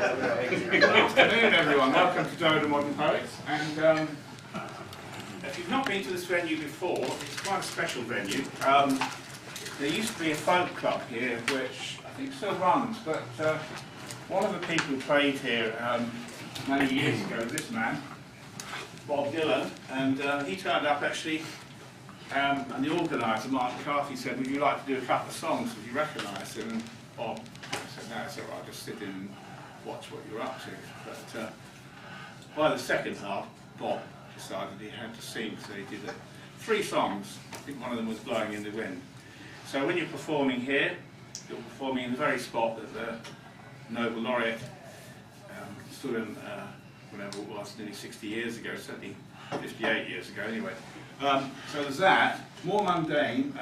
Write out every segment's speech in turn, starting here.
Good afternoon, everyone. Welcome to DODO Modern Poets. And if you've not been to this venue before, it's quite a special venue. There used to be a folk club here, which I think still runs, but one of the people who played here many years ago, this man, Bob Dylan, and he turned up actually, and the organiser, Mark McCarthy, said, would you like to do a couple of songs? Would you recognise him? And Bob said, no, it's all right, just sit in and watch what you're up to. But by the second half, Bob decided he had to sing, so he did 3 songs. I think one of them was Blowing in the Wind. So when you're performing here, you're performing in the very spot that the Nobel laureate stood in, whenever it was, nearly 60 years ago, certainly 58 years ago anyway. So there's that. More mundane,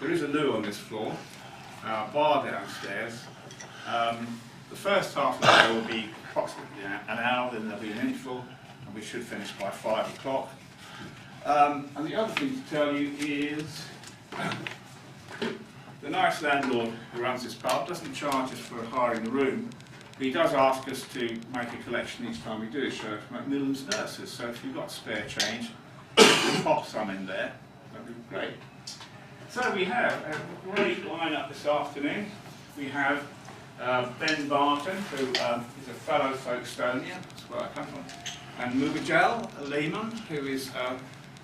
there is a loo on this floor, bar downstairs. The first half of the show will be approximately an hour, then there'll be an interval, and we should finish by 5 o'clock. And the other thing to tell you is the nice landlord who runs this pub doesn't charge us for hiring the room, but he does ask us to make a collection each time we do a show to make Millam's nurses. So if you've got spare change, we'll pop some in there. That'd be great. So we have a great lineup this afternoon. We have Ben Barton, who is a fellow Folkestonian, that's where I come from, and Mugajel, a layman, who is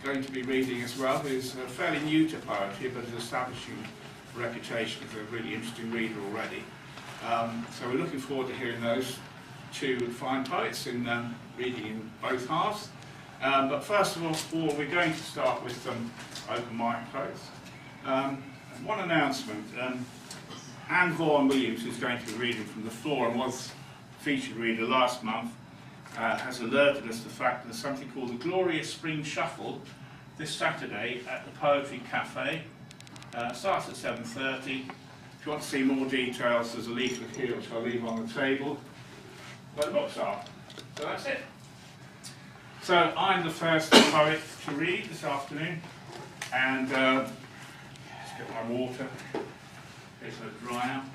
going to be reading as well, who's fairly new to poetry, but is establishing a reputation as a really interesting reader already. So we're looking forward to hearing those 2 fine poets in reading in both halves. But first of all, we're going to start with some open mic poets. One announcement. Anne Vaughan-Williams, who's going to be reading from the floor and was featured reader last month, has alerted us to the fact that there's something called the Glorious Spring Shuffle this Saturday at the Poetry Cafe. Starts at 7:30. If you want to see more details, there's a leaflet here which I'll leave on the table where the books are. So that's it. So I'm the first poet to read this afternoon, and let's get my water. It's going to dry out.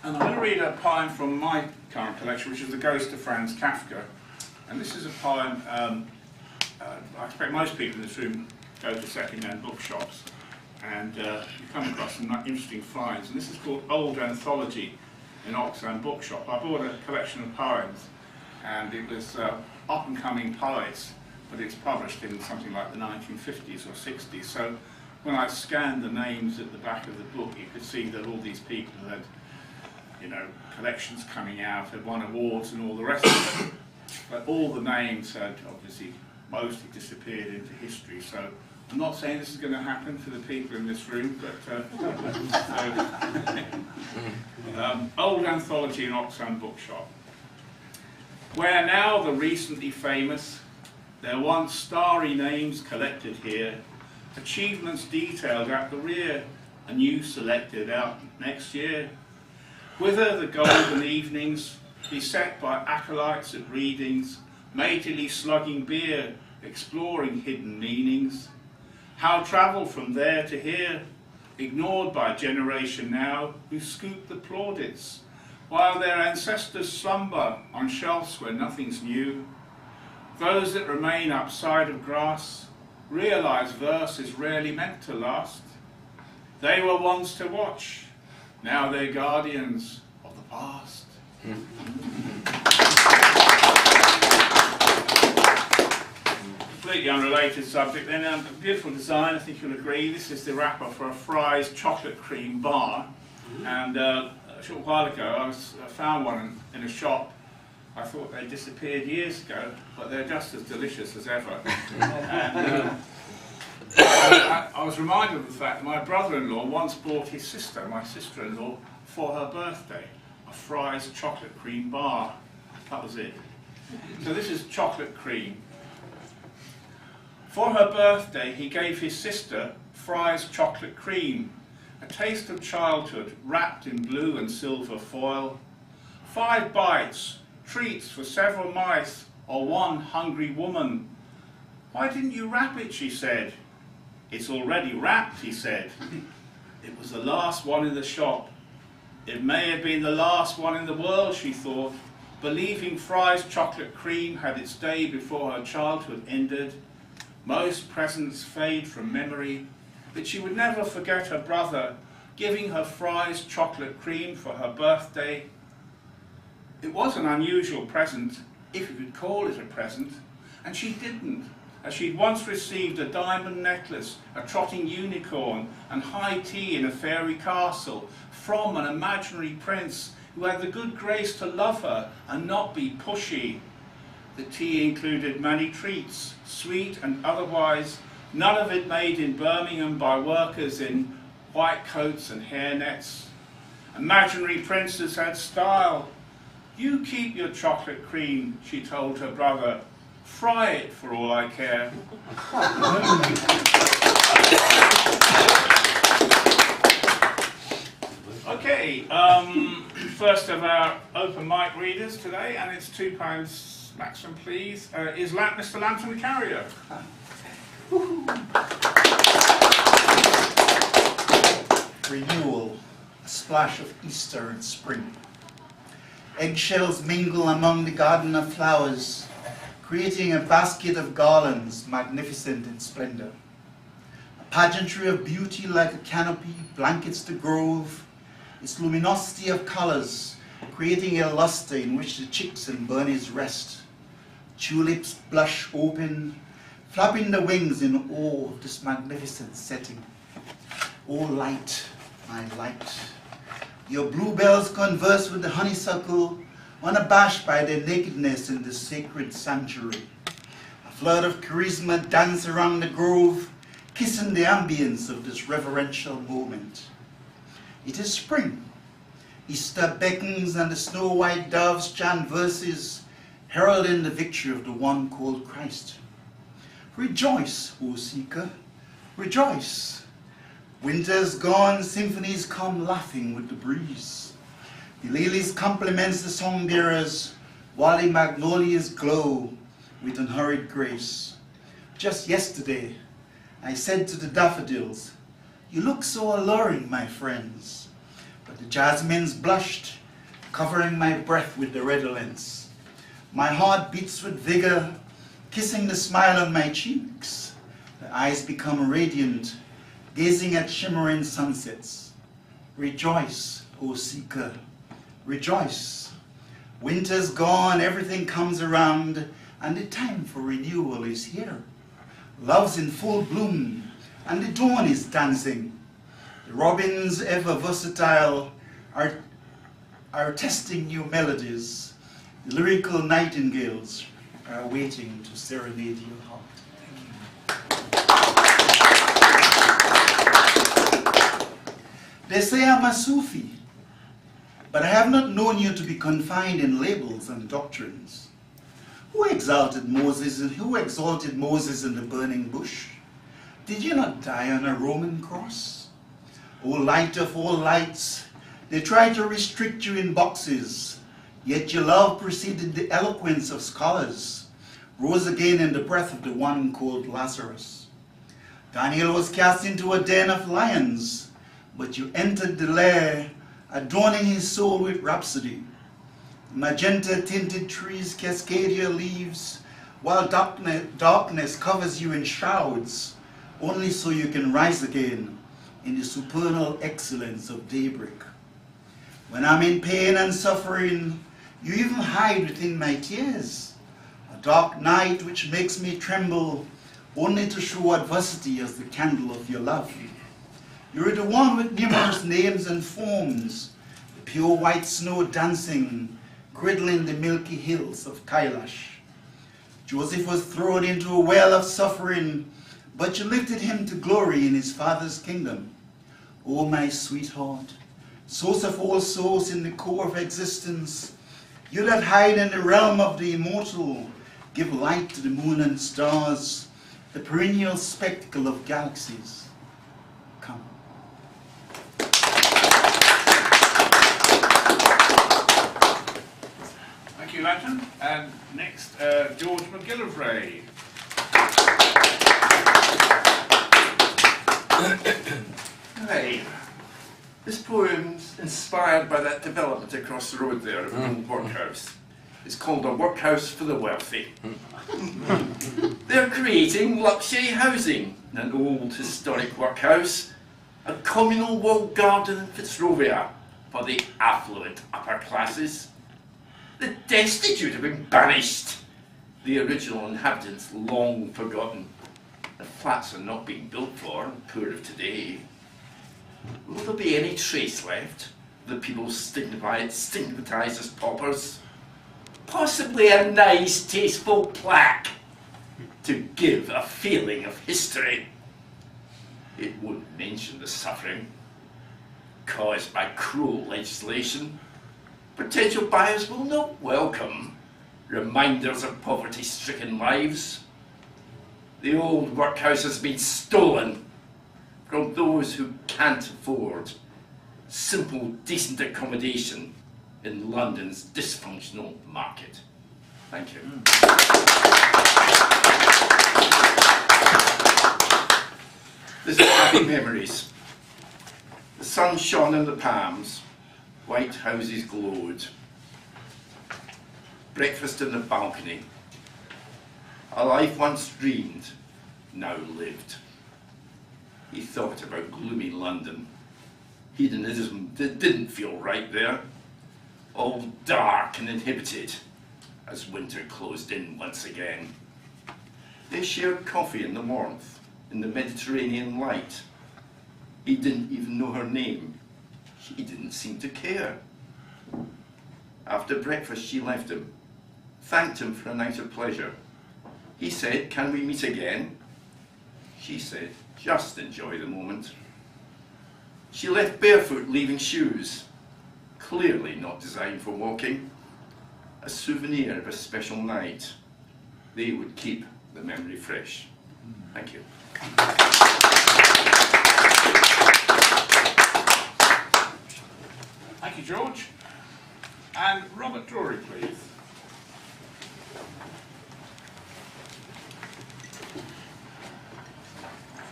And I'm going to read a poem from my current collection, which is The Ghost of Franz Kafka. And this is a poem, I expect most people in this room go to second-hand bookshops, and you come across some interesting finds. And this is called Old Anthology in Oxfam Bookshop. I bought a collection of poems, and it was up-and-coming poets, but it's published in something like the 1950s or 60s. So when I scanned the names at the back of the book, you could see that all these people had, you know, collections coming out, had won awards and all the rest of it. But all the names had obviously mostly disappeared into history. So I'm not saying this is going to happen to the people in this room, but Old Anthology in Oxfam Bookshop. Where now the recently famous, their once starry names collected here, achievements detailed at the rear, a new selected out next year. Whither the golden evenings, beset by acolytes at readings, matily slugging beer, exploring hidden meanings. How travel from there to here, ignored by a generation now who scoop the plaudits, while their ancestors slumber on shelves where nothing's new. Those that remain upside of grass realize verse is rarely meant to last. They were once to watch, now they're guardians of the past. Completely unrelated subject then, a beautiful design, I think you'll agree. This is the wrapper for a Fry's chocolate cream bar, and a short while ago I found one in a shop. I thought they disappeared years ago, but they're just as delicious as ever. And, I was reminded of the fact that my brother-in-law once bought his sister, my sister-in-law, for her birthday, a Fry's chocolate cream bar. That was it. So this is chocolate cream. For her birthday, he gave his sister Fry's chocolate cream, a taste of childhood wrapped in blue and silver foil. 5 bites, treats for several mice or one hungry woman. Why didn't you wrap it, she said. It's already wrapped, he said. It was the last one in the shop. It may have been the last one in the world, she thought, believing Fry's chocolate cream had its day before her childhood ended. Most presents fade from memory, but she would never forget her brother giving her Fry's chocolate cream for her birthday. It was an unusual present, if you could call it a present, and she didn't, as she'd once received a diamond necklace, a trotting unicorn, and high tea in a fairy castle from an imaginary prince who had the good grace to love her and not be pushy. The tea included many treats, sweet and otherwise, none of it made in Birmingham by workers in white coats and hairnets. Imaginary princes had style. You keep your chocolate cream, she told her brother. Fry it for all I care. Okay, first of our open mic readers today, and it's £2 maximum, please, is Mr. Lantern Carrier. Renewal, a splash of Easter and spring. Eggshells mingle among the garden of flowers, creating a basket of garlands magnificent in splendor. A pageantry of beauty like a canopy blankets the grove, its luminosity of colors creating a luster in which the chicks and bunnies rest. Tulips blush open, flapping their wings in awe of this magnificent setting. O light, my light, your bluebells converse with the honeysuckle, unabashed by their nakedness in the sacred sanctuary. A flood of charisma dance around the grove, kissing the ambience of this reverential moment. It is spring. Easter beckons and the snow-white doves chant verses, heralding the victory of the one called Christ. Rejoice, O seeker, rejoice. Winter's gone, symphonies come laughing with the breeze. The lilies compliments the song-bearers, while the magnolias glow with unhurried grace. Just yesterday, I said to the daffodils, "You look so alluring, my friends." But the jasmines blushed, covering my breath with their redolence. My heart beats with vigor, kissing the smile on my cheeks. The eyes become radiant, gazing at shimmering sunsets. Rejoice, O seeker, rejoice. Winter's gone, everything comes around, and the time for renewal is here. Love's in full bloom, and the dawn is dancing. The robins, ever versatile, are testing new melodies. The lyrical nightingales are waiting to serenade your heart. They say I'm a Sufi, but I have not known you to be confined in labels and doctrines. Who exalted Moses in the burning bush? Did you not die on a Roman cross? O light of all lights, they try to restrict you in boxes, yet your love preceded the eloquence of scholars, rose again in the breath of the one called Lazarus. Daniel was cast into a den of lions, but you entered the lair, adorning his soul with rhapsody. Magenta-tinted trees cascade your leaves, while darkness covers you in shrouds, only so you can rise again in the supernal excellence of daybreak. When I'm in pain and suffering, you even hide within my tears, a dark night which makes me tremble, only to show adversity as the candle of your love. You're the one with numerous names and forms, the pure white snow dancing, cradling the milky hills of Kailash. Joseph was thrown into a well of suffering, but you lifted him to glory in his Father's kingdom. O my sweetheart, source of all souls in the core of existence, you that hide in the realm of the immortal, give light to the moon and stars, the perennial spectacle of galaxies. Come. Thank you, Lantern. And next, George McGillivray. Hey. This poem's inspired by that development across the road there, of an old workhouse. It's called a workhouse for the wealthy. They're creating luxury housing in an old historic workhouse, a communal walled garden in Fitzrovia for the affluent upper classes. The destitute have been banished, the original inhabitants long forgotten. The flats are not being built for the poor of today. Will there be any trace left? The people stigmatised as paupers? Possibly a nice, tasteful plaque to give a feeling of history. It won't mention the suffering caused by cruel legislation. Potential buyers will not welcome reminders of poverty-stricken lives. The old workhouse has been stolen from those who can't afford simple, decent accommodation in London's dysfunctional market. Thank you. This is Happy Memories. The sun shone in the palms, white houses glowed. Breakfast in the balcony. A life once dreamed, now lived. He thought about gloomy London. Hedonism didn't feel right there. All dark and inhibited as winter closed in once again. They shared coffee in the warmth, in the Mediterranean light. He didn't even know her name. She didn't seem to care. After breakfast she left him, thanked him for a night of pleasure. He said, "Can we meet again?" She said, "Just enjoy the moment." She left barefoot, leaving shoes, clearly not designed for walking, a souvenir of a special night. They would keep the memory fresh. Thank you. Thank you, George. And Robert Drury, please.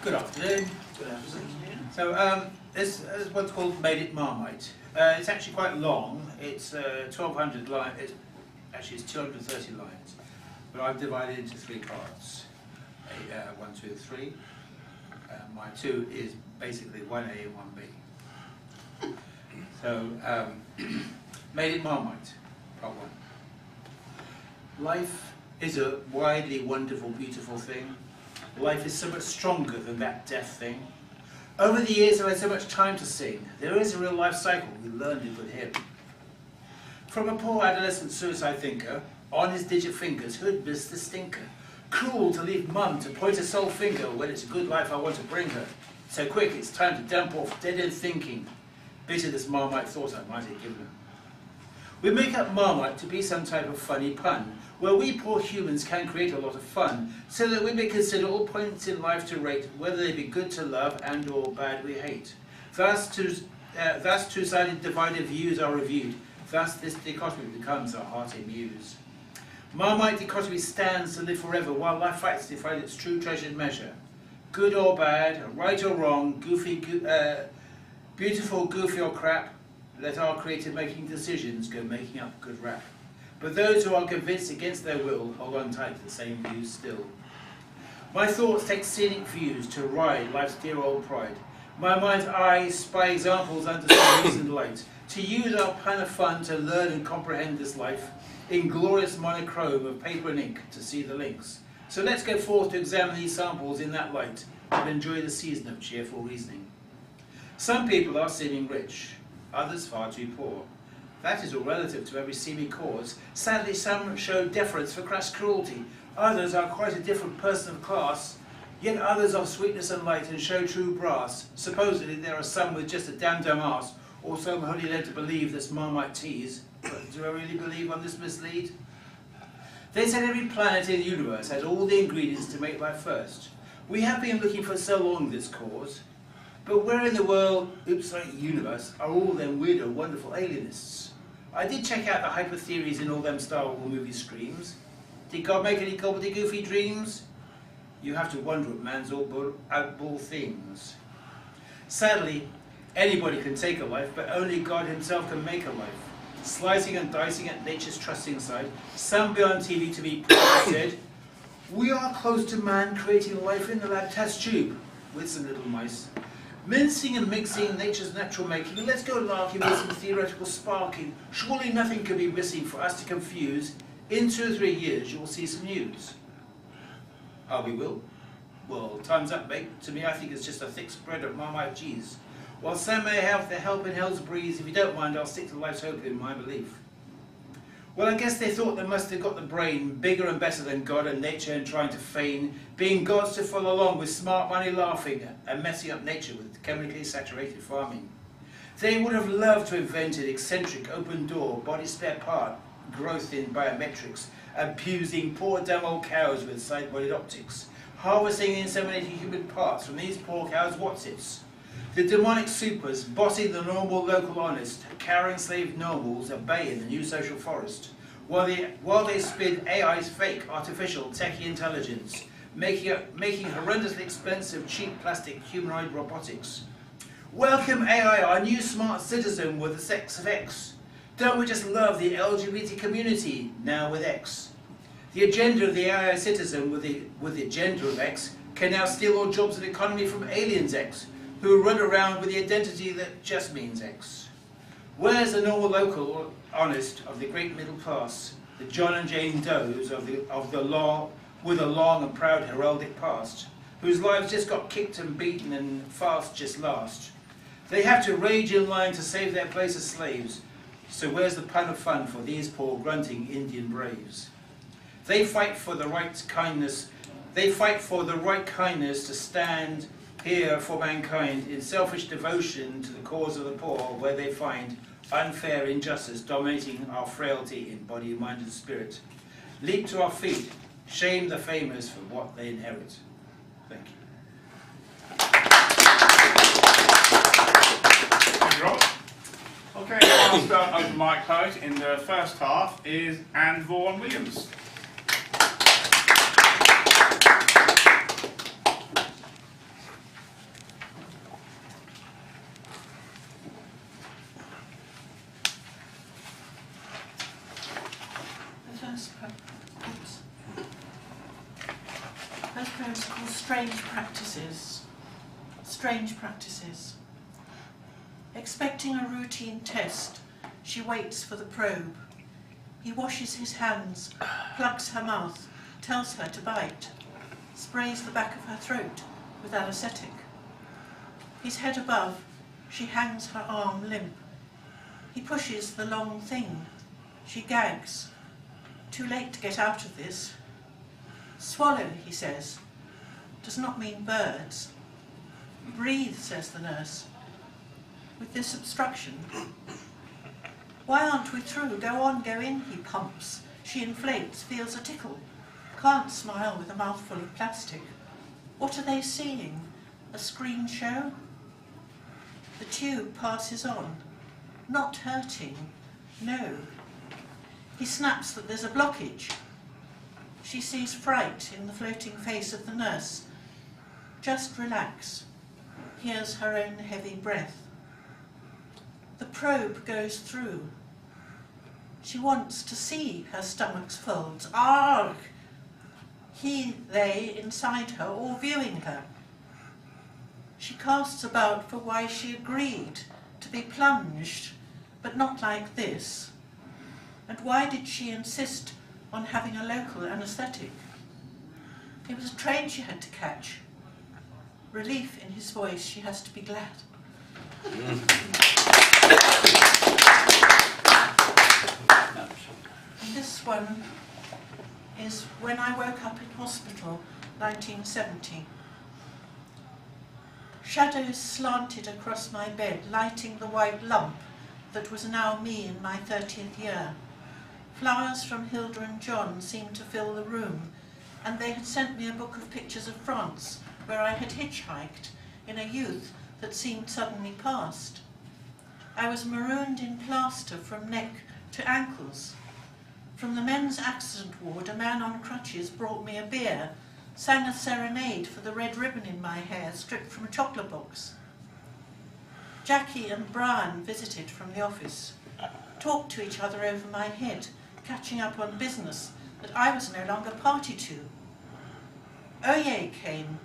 Good afternoon. So this is what's called Made It Marmite. It's actually quite long. It's 1,200 lines. Actually, it's 230 lines, but I've divided it into 3 parts. 1, 2, 3. My 2 is basically 1A and 1B. So, Made It Marmite, part 1. Life is a widely wonderful, beautiful thing. Life is so much stronger than that death thing. Over the years I've had so much time to sing. There is a real life cycle, we learned it with him. From a poor adolescent suicide thinker, on his digit fingers, who'd miss the stinker? Cruel to leave mum to point a sole finger when it's a good life I want to bring her. So quick, it's time to dump off dead-end thinking. Bitter this Marmite thought I might have given her. We make up Marmite to be some type of funny pun, where we poor humans can create a lot of fun, so that we may consider all points in life to rate, whether they be good to love and or bad we hate. Thus two-sided divided views are reviewed, thus this dichotomy becomes our hearty muse. Marmite dichotomy stands to live forever, while life fights to find its true treasured measure. Good or bad, right or wrong, beautiful, goofy or crap, let our creative making decisions go making up good rap. But those who are convinced against their will hold on tight to the same views still. My thoughts take scenic views to ride life's dear old pride. My mind's eyes spy examples under some reasoned light, to use our pan of fun to learn and comprehend this life, in glorious monochrome of paper and ink to see the links. So let's go forth to examine these samples in that light, and enjoy the season of cheerful reasoning. Some people are seeming rich, others far too poor. That is all relative to every seeming cause. Sadly, some show deference for crass cruelty. Others are quite a different person of class. Yet others of sweetness and light and show true brass. Supposedly there are some with just a damn ass, or some wholly led to believe this Marmite tease. But do I really believe on this mislead? They said every planet in the universe has all the ingredients to make life first. We have been looking for so long this cause. But where in the world, universe, are all them weirdo, wonderful alienists? I did check out the hyper theories in all them Star Wars movie screams. Did God make any gobbledygoofy dreams? You have to wonder at man's oddball themes. Sadly, Anybody can take a life, but only God himself can make a life. Slicing and dicing at nature's trusting side, somebody on TV to be proud said, "We are close to man creating life in the lab test tube with some little mice. Mincing and mixing nature's natural making, let's go larking with some theoretical sparking. Surely nothing can be missing for us to confuse. In 2 or 3 years you will see some news." Oh, we will? Well, time's up, mate. To me, I think it's just a thick spread of Marmite cheese. While some may have the help in hell's breeze, if you don't mind, I'll stick to life's hope in my belief. Well, I guess they thought they must have got the brain bigger and better than God and nature and trying to feign being gods to follow along with smart money laughing and messing up nature with chemically saturated farming. They would have loved to have invented eccentric open door body spare part growth in biometrics, abusing poor dumb old cows with side-bodied optics, harvesting and inseminating human parts from these poor cows' whatsits. The demonic supers bossing the normal local honest, cowering slave normals at bay in the new social forest, while they spin AI's fake artificial techie intelligence, making horrendously expensive cheap plastic humanoid robotics. Welcome AI, our new smart citizen with the sex of X. Don't we just love the LGBT community, now with X? The agenda of the AI citizen with the gender of X can now steal all jobs and economy from aliens X, who run around with the identity that just means X. Where's the normal local or honest of the great middle class, the John and Jane Does with a long and proud heraldic past, whose lives just got kicked and beaten and fast just last? They have to rage in line to save their place as slaves, so where's the pun of fun for these poor grunting Indian braves? They fight for the right kindness to stand here for mankind in selfish devotion to the cause of the poor, where they find unfair injustice dominating our frailty in body, mind and spirit. Leap to our feet, shame the famous for what they inherit. Thank you. Thank you, Rob. Okay, our last open mic poet in the first half is Vaughan-Williams. First poem is called Strange Practices. Strange Practices. Expecting a routine test, she waits for the probe. He washes his hands, plugs her mouth, tells her to bite, sprays the back of her throat with anaesthetic. His head above, she hangs her arm limp. He pushes the long thing. She gags. Too late to get out of this. Swallow, he says, does not mean birds. Breathe, says the nurse. With this obstruction. Why aren't we through? Go on, go in, he pumps. She inflates, feels a tickle. Can't smile with a mouthful of plastic. What are they seeing? A screen show? The tube passes on. Not hurting. No. He snaps that there's a blockage. She sees fright in the floating face of the nurse. Just relax. Hears her own heavy breath. The probe goes through. She wants to see her stomach's folds. Argh! They inside her, all viewing her. She casts about for why she agreed to be plunged, but not like this. And why did she insist on having a local anaesthetic? It was a train she had to catch. Relief in his voice, she has to be glad. And this one is When I Woke Up in Hospital, 1970. Shadows slanted across my bed, lighting the white lump that was now me in my 30th year. Flowers from Hilda and John seemed to fill the room, and they had sent me a book of pictures of France, where I had hitchhiked in a youth that seemed suddenly past. I was marooned in plaster from neck to ankles. From the men's accident ward, a man on crutches brought me a beer, sang a serenade for the red ribbon in my hair stripped from a chocolate box. Jackie and Brian visited from the office, talked to each other over my head, catching up on business that I was no longer party to. Oye came,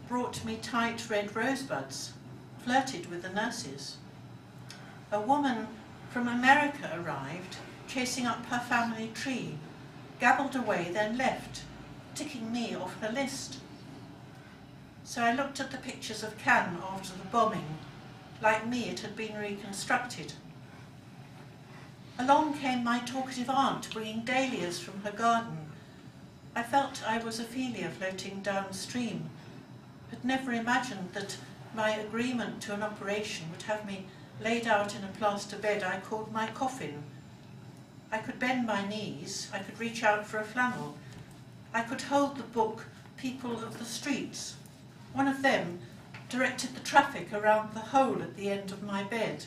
brought me tight red rosebuds, flirted with the nurses. A woman from America arrived, chasing up her family tree, gabbled away, then left, ticking me off her list. So I looked at the pictures of Cannes after the bombing. Like me, it had been reconstructed. Along came my talkative aunt, bringing dahlias from her garden. I felt I was Ophelia floating downstream, but never imagined that my agreement to an operation would have me laid out in a plaster bed I called my coffin. I could bend my knees, I could reach out for a flannel, I could hold the book People of the Streets. One of them directed the traffic around the hole at the end of my bed.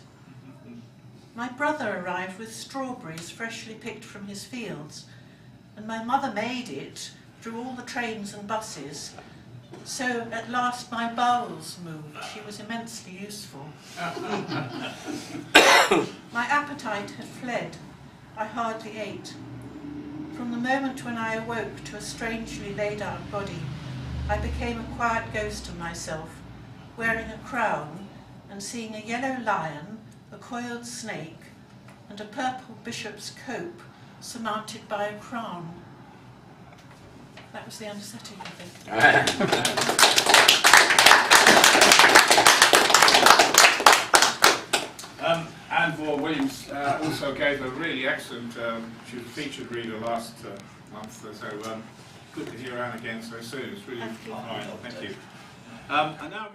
My brother arrived with strawberries freshly picked from his fields, and my mother made it through all the trains and buses. So at last my bowels moved. She was immensely useful. My appetite had fled. I hardly ate. From the moment when I awoke to a strangely laid out body, I became a quiet ghost of myself, wearing a crown and seeing a yellow lion, a coiled snake, and a purple bishop's cope surmounted by a crown. That was the undersetting, I think. And Vaughan-Williams also gave a really excellent, she was a featured reader last month, so good to hear Anne again so soon. It's really fine. Thank you. And now